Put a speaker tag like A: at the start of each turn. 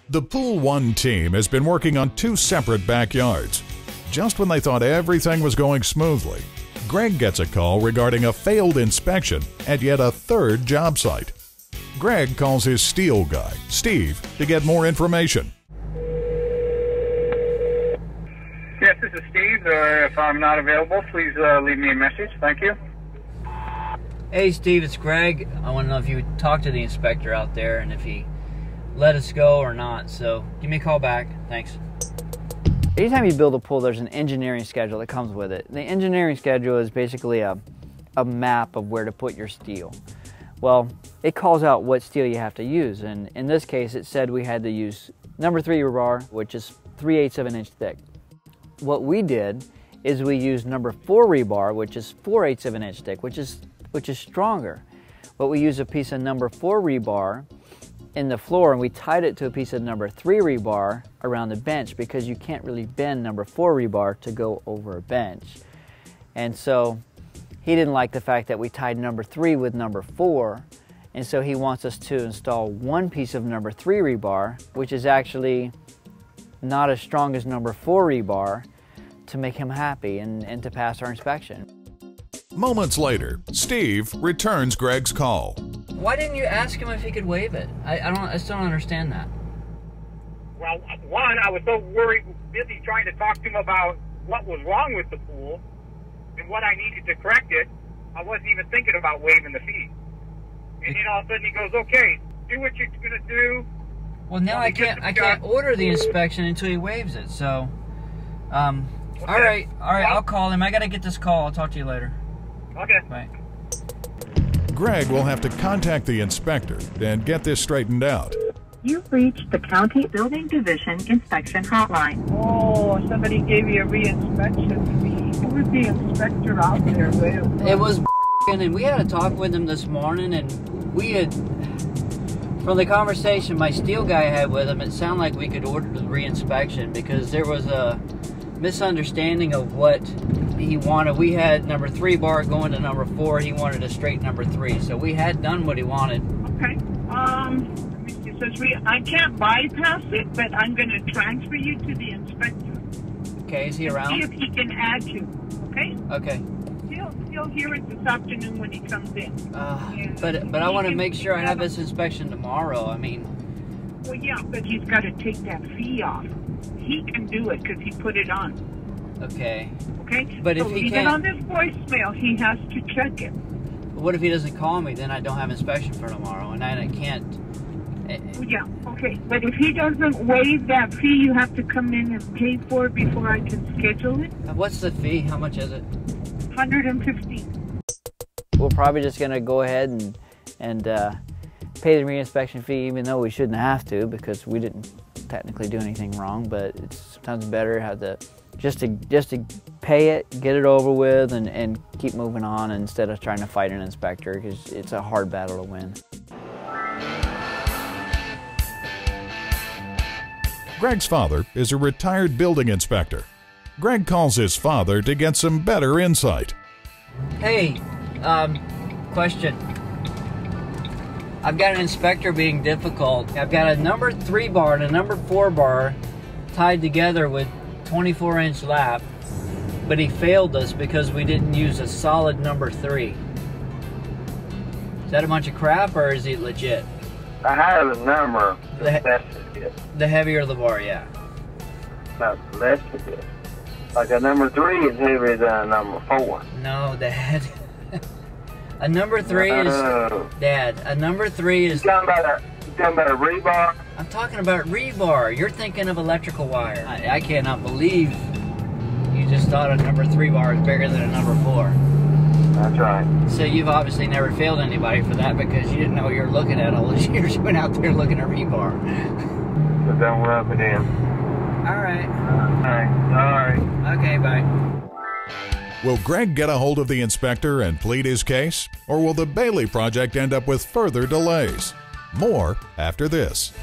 A: The Pool 1 team has been working on 2 separate backyards. Just when they thought everything was going smoothly, Greg gets a call regarding a failed inspection at yet a 3rd job site. Greg calls his steel guy, Steve, to get more information.
B: Yes, this is Steve. If I'm not available, please leave me a message. Thank you.
C: Hey Steve, it's Greg. I want to know if you would talk to the inspector out there and if he let us go or not. So give me a call back. Thanks. Anytime you build a pool, there's an engineering schedule that comes with it. The engineering schedule is basically a map of where to put your steel. Well, it calls out what steel you have to use, and in this case it said we had to use number 3 rebar, which is 3/8 of an inch thick. What we did is we used number 4 rebar, which is 4/8 of an inch thick, which is stronger. But we used a piece of number 4 rebar in the floor, and we tied it to a piece of number 3 rebar around the bench, because you can't really bend number 4 rebar to go over a bench. And so he didn't like the fact that we tied number 3 with number 4, and so he wants us to install 1 piece of number 3 rebar, which is actually not as strong as number 4 rebar, to make him happy and to pass our inspection.
A: Moments later, Steve returns Greg's call.
C: Why didn't you ask him if he could waive it? I still don't understand that.
B: Well, one, I was so busy trying to talk to him about what was wrong with the pool and what I needed to correct it, I wasn't even thinking about waiving the fee. And then all of a sudden he goes, okay, do what you're going to do.
C: Well, now I can't order the inspection until he waives it, so...
B: Okay.
C: All right, I'll call him. I got to get this call. I'll talk to you later.
B: Okay.
C: Bye.
A: Greg will have to contact the inspector and get this straightened out.
D: You've reached the County Building Division Inspection Hotline.
E: Oh, somebody gave you a re-inspection fee. Who was the inspector out there with?
C: It was and we had a talk with him this morning, and we had, from the conversation my steel guy had with him, it sounded like we could order the re-inspection because there was a misunderstanding of what he wanted. We had number 3 bar going to number 4. He wanted a straight number 3. So we had done what he wanted.
E: Okay. It says I can't bypass it, but I'm going to transfer you to the inspector.
C: Okay, is he around?
E: See if he can add you. Okay.
C: Okay.
E: He'll hear it this afternoon when he comes in.
C: But I want to make sure I have this inspection tomorrow. I mean.
E: Well, yeah, but he's got to take that fee off. He can do it because he put it on.
C: Okay.
E: Okay?
C: But if
E: so
C: he
E: get
C: can't...
E: on this voicemail, he has to check it.
C: What if he doesn't call me? Then I don't have inspection for tomorrow, and I can't...
E: Well, yeah, okay. But if he doesn't waive that fee, you have to come in and pay for it before I can schedule it.
C: What's the fee? How much is it?
E: $150.
C: We're probably just going to go ahead and pay the re-inspection fee, even though we shouldn't have to, because we didn't technically do anything wrong. But it's sometimes better to have to just to pay it, get it over with, and keep moving on instead of trying to fight an inspector, because it's a hard battle to win.
A: Greg's father is a retired building inspector. Greg calls his father to get some better insight.
C: Hey, question. I've got an inspector being difficult. I've got a number 3 bar and a number 4 bar tied together with 24-inch lap, but he failed us because we didn't use a solid number 3. Is that a bunch of crap, or is he legit?
B: I have a number.
C: The heavier the bar, yeah.
B: Not less of it. Like a number 3 is heavier than a number 4.
C: No, Dad. A number 3 is... Dad, a number 3 is...
B: You talking about a rebar?
C: I'm talking about rebar. You're thinking of electrical wire. I cannot believe you just thought a number 3 bar is bigger than a number 4.
B: That's right.
C: So you've obviously never failed anybody for that, because you didn't know what you were looking at all those years. You went out there looking at rebar.
B: So don't rub it in.
C: All right.
B: Sorry.
C: Okay, bye.
A: Will Greg get a hold of the inspector and plead his case? Or will the Bailey project end up with further delays? More after this.